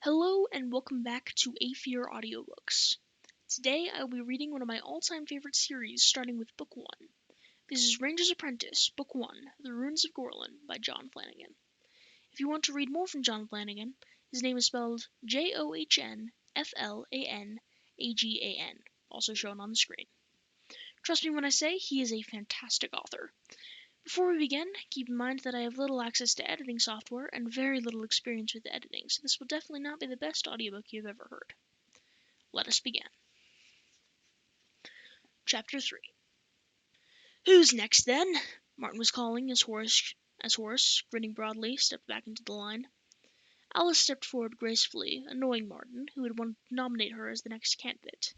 Hello and welcome back to Afjer Audiobooks. Today I will be reading one of my all-time favorite series, starting with Book 1. This is Ranger's Apprentice, Book 1, The Ruins of Gorlan by John Flanagan. If you want to read more from John Flanagan, his name is spelled Johnflanagan, also shown on the screen. Trust me when I say he is a fantastic author. Before we begin, keep in mind that I have little access to editing software and very little experience with editing, so this will definitely not be the best audiobook you've ever heard. Let us begin. Chapter 3. Who's next, then? Martin was calling as Horace, grinning broadly, stepped back into the line. Alice stepped forward gracefully, annoying Martin, who had wanted to nominate her as the next candidate.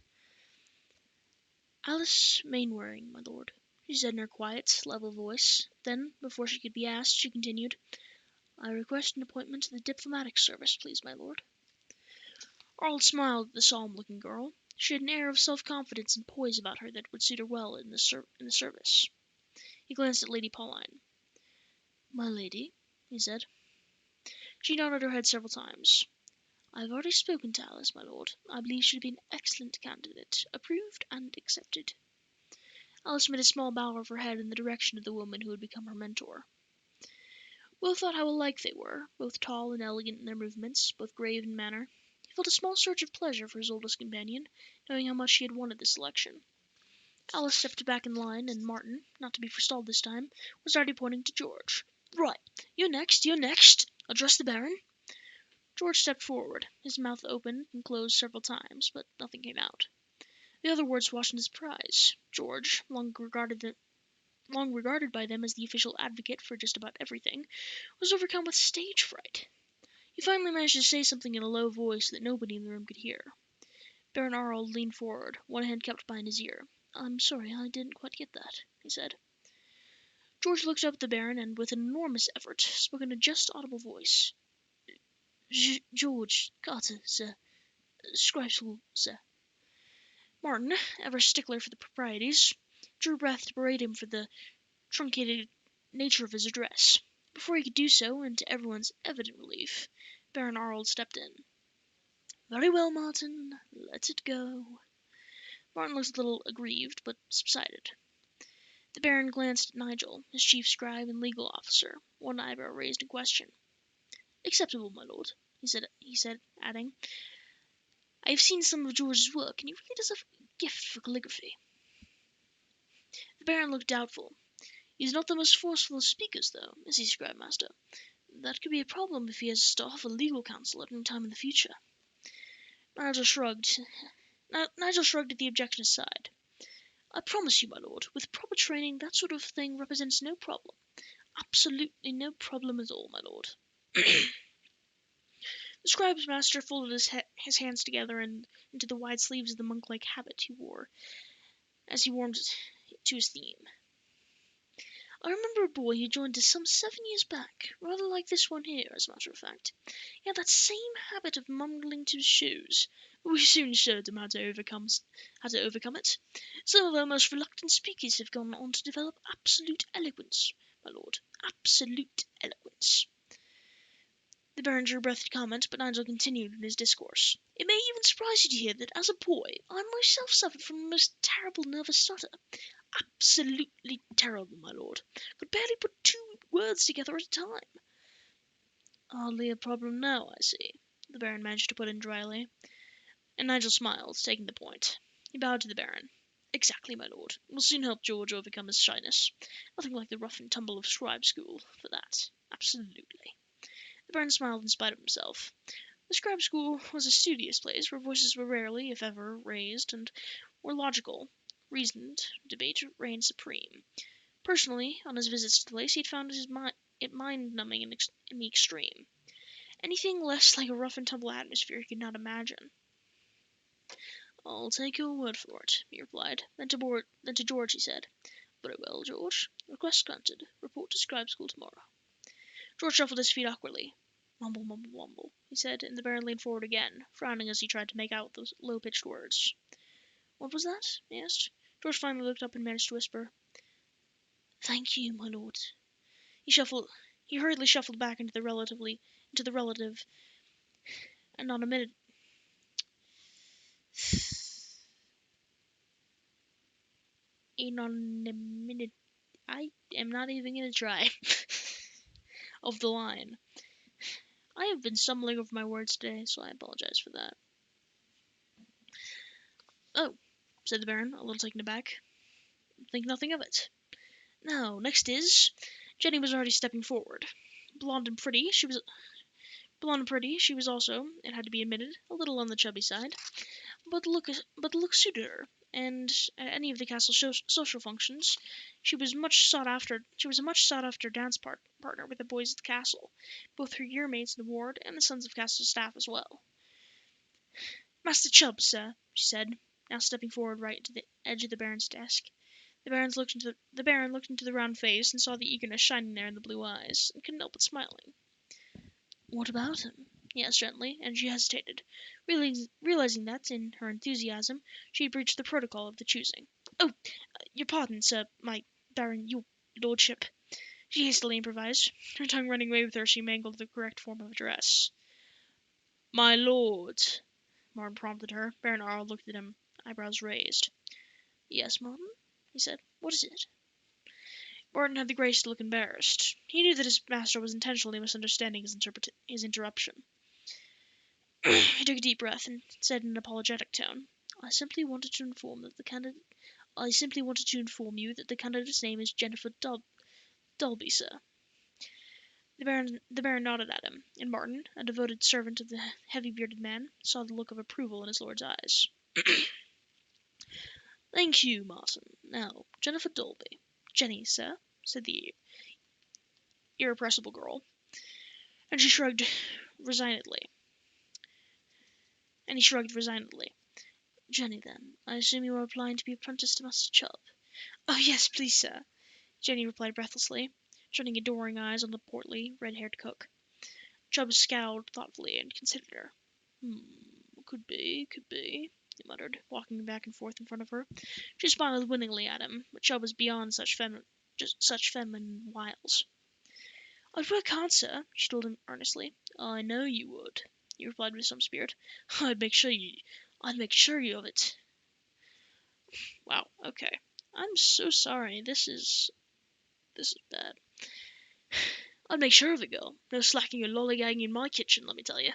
Alice Mainwaring, my lord, she said in her quiet, level voice. Then, before she could be asked, she continued, I request an appointment to the diplomatic service, please, my lord. Arnold smiled at the solemn-looking girl. She had an air of self-confidence and poise about her that would suit her well in the service. He glanced at Lady Pauline. My lady, he said. She nodded her head several times. I have already spoken to Alice, my lord. I believe she would be an excellent candidate, approved and accepted. Alice made a small bow of her head in the direction of the woman who had become her mentor. Will thought how alike they were, both tall and elegant in their movements, both grave in manner. He felt a small surge of pleasure for his oldest companion, knowing how much he had wanted this selection. Alice stepped back in line, and Martin, not to be forestalled this time, was already pointing to George. Right, you're next. Address the Baron. George stepped forward. His mouth opened and closed several times, but nothing came out. The other words washed into surprise. George, long regarded by them as the official advocate for just about everything, was overcome with stage fright. He finally managed to say something in a low voice that nobody in the room could hear. Baron Arnold leaned forward, one hand kept behind his ear. I'm sorry, I didn't quite get that, he said. George looked up at the Baron and, with an enormous effort, spoke in a just audible voice. George Carter, sir. Scribe School, sir. Martin, ever stickler for the proprieties, drew breath to berate him for the truncated nature of his address. Before he could do so, and to everyone's evident relief, Baron Arnold stepped in. Very well, Martin. Let it go. Martin looked a little aggrieved, but subsided. The Baron glanced at Nigel, his chief scribe and legal officer, one eyebrow raised in question. Acceptable, my lord, he said, adding, I have seen some of George's work, and he really does have a gift for calligraphy. The Baron looked doubtful. He's not the most forceful of speakers, though, is he, scribe master? That could be a problem if he has to offer legal counsel at any time in the future. Nigel shrugged at the objection aside. I promise you, my lord, with proper training, that sort of thing represents no problem. Absolutely no problem at all, my lord. The scribe's master folded his hands together and into the wide sleeves of the monk-like habit he wore as he warmed to his theme. I remember a boy who joined us some 7 years back, rather like this one here, as a matter of fact. He had that same habit of mumbling to his shoes, but we soon showed him how to overcome it. Some of our most reluctant speakers have gone on to develop absolute eloquence, my lord. Absolute eloquence. The Baron drew breath to comment, but Nigel continued in his discourse. It may even surprise you to hear that, as a boy, I myself suffered from a most terrible nervous stutter. Absolutely terrible, my lord. Could barely put 2 words together at a time. Hardly a problem now, I see, the Baron managed to put in dryly. And Nigel smiled, taking the point. He bowed to the Baron. Exactly, my lord. It will soon help George overcome his shyness. Nothing like the rough and tumble of scribe school for that. Absolutely. The Baron smiled in spite of himself. The scribe school was a studious place where voices were rarely, if ever, raised, and where logical, reasoned debate reigned supreme. Personally, on his visits to the place, he had found it mind-numbing in the extreme. Anything less like a rough-and-tumble atmosphere he could not imagine. I'll take your word for it, he replied. Then to George he said, Very well, George. Request granted. Report to scribe school tomorrow. George shuffled his feet awkwardly. Mumble, mumble, mumble, he said, and the Baron leaned forward again, frowning as he tried to make out those low-pitched words. What was that? He asked. George finally looked up and managed to whisper, Thank you, my lord. He hurriedly shuffled back into the relative and not a minute. Anonymity. I am not even gonna try. Of the line. I have been stumbling over my words today, so I apologize for that. Oh, said the Baron, a little taken aback. Think nothing of it. Now, next is... Jenny was already stepping forward. Blonde and pretty, she was also, it had to be admitted, a little on the chubby side. But the look suited her, and at any of the castle's social functions, she was a much sought after dance partner with the boys at the castle, both her year mates in the ward and the sons of castle staff as well. Master Chubb, sir, she said, now stepping forward right to the edge of the Baron's desk. The Baron looked into the round face and saw the eagerness shining there in the blue eyes, and couldn't help but smiling. What about him? He asked gently, and she hesitated, realizing that, in her enthusiasm, she had breached the protocol of the choosing. Oh, your pardon, sir, my Baron, your lordship, she hastily improvised, her tongue running away with her as she mangled the correct form of address. My lord, Martin prompted her. Baron Arl looked at him, eyebrows raised. Yes, Martin, he said. What is it? Martin had the grace to look embarrassed. He knew that his master was intentionally misunderstanding his interruption. He took a deep breath and said in an apologetic tone, I simply wanted to inform you that the candidate's name is Jennifer Dolby, sir. The Baron nodded at him, and Martin, a devoted servant of the heavy-bearded man, saw the look of approval in his lord's eyes. Thank you, Martin. Now, Jennifer Dolby. Jenny, sir, said the irrepressible girl, and he shrugged resignedly. Jenny, then, I assume you are applying to be apprenticed to Master Chubb. Oh, yes, please, sir, Jenny replied breathlessly, turning adoring eyes on the portly, red-haired cook. Chubb scowled thoughtfully and considered her. Could be, he muttered, walking back and forth in front of her. She smiled winningly at him, but Chubb was beyond such feminine wiles. I'd work hard, sir, she told him earnestly. I know you would, he replied with some spirit. I'd make sure you of it. Wow, okay. I'm so sorry, this is bad. I'd make sure of it, girl. No slacking or lollygagging in my kitchen, let me tell you.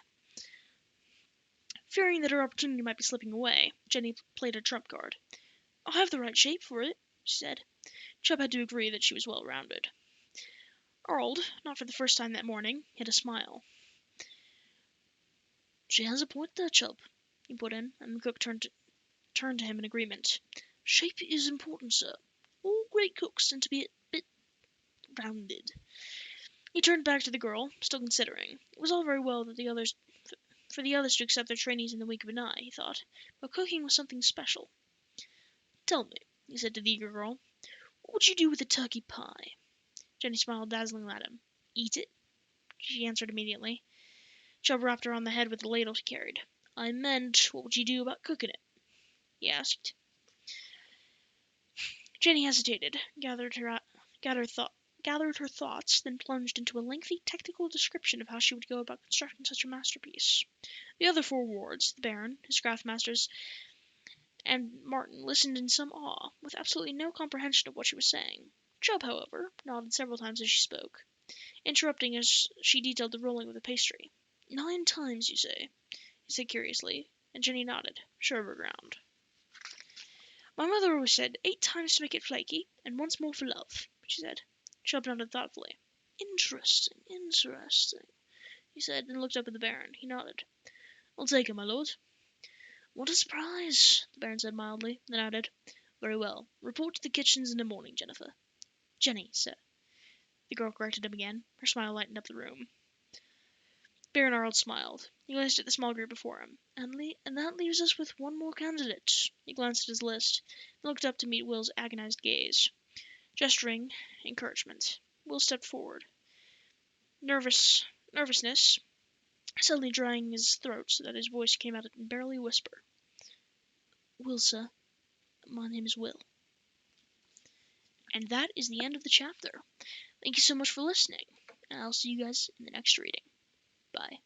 Fearing that her opportunity might be slipping away, Jenny played her trump card. I'll have the right shape for it, she said. Chubb had to agree that she was well-rounded. Arnold, not for the first time that morning, hid a smile. She has a point there, Chubb, he put in, and the cook turned to him in agreement. Shape is important, sir. All great cooks tend to be a bit rounded. He turned back to the girl, still considering. It was all very well for the others to accept their trainees in the wink of an eye, he thought, but cooking was something special. Tell me, he said to the eager girl, what would you do with a turkey pie? Jenny smiled dazzlingly at him. Eat it, she answered immediately. Chubb rapped her on the head with the ladle he carried. I meant, what would you do about cooking it? He asked. Jenny hesitated, gathered her thoughts, then plunged into a lengthy technical description of how she would go about constructing such a masterpiece. The other 4 wards, the Baron, his craftmasters, and Martin listened in some awe, with absolutely no comprehension of what she was saying. Chubb, however, nodded several times as she spoke, interrupting as she detailed the rolling of the pastry. 9 times, you say? He said curiously, and Jenny nodded, sure of her ground. My mother always said 8 times to make it flaky, and once more for love, she said. Chubb nodded thoughtfully. Interesting, he said, and looked up at the Baron. He nodded. I'll take it, my lord. What a surprise, the Baron said mildly, then added, Very well. Report to the kitchens in the morning, Jennifer. Jenny, sir. The girl corrected him again. Her smile lightened up the room. Baron Arnold smiled. He glanced at the small group before him. And that leaves us with one more candidate. He glanced at his list, and looked up to meet Will's agonized gaze. Gesturing encouragement, Will stepped forward. Nervousness suddenly drying his throat so that his voice came out in barely a whisper. Will, sir. My name is Will. And that is the end of the chapter. Thank you so much for listening, and I'll see you guys in the next reading. Bye.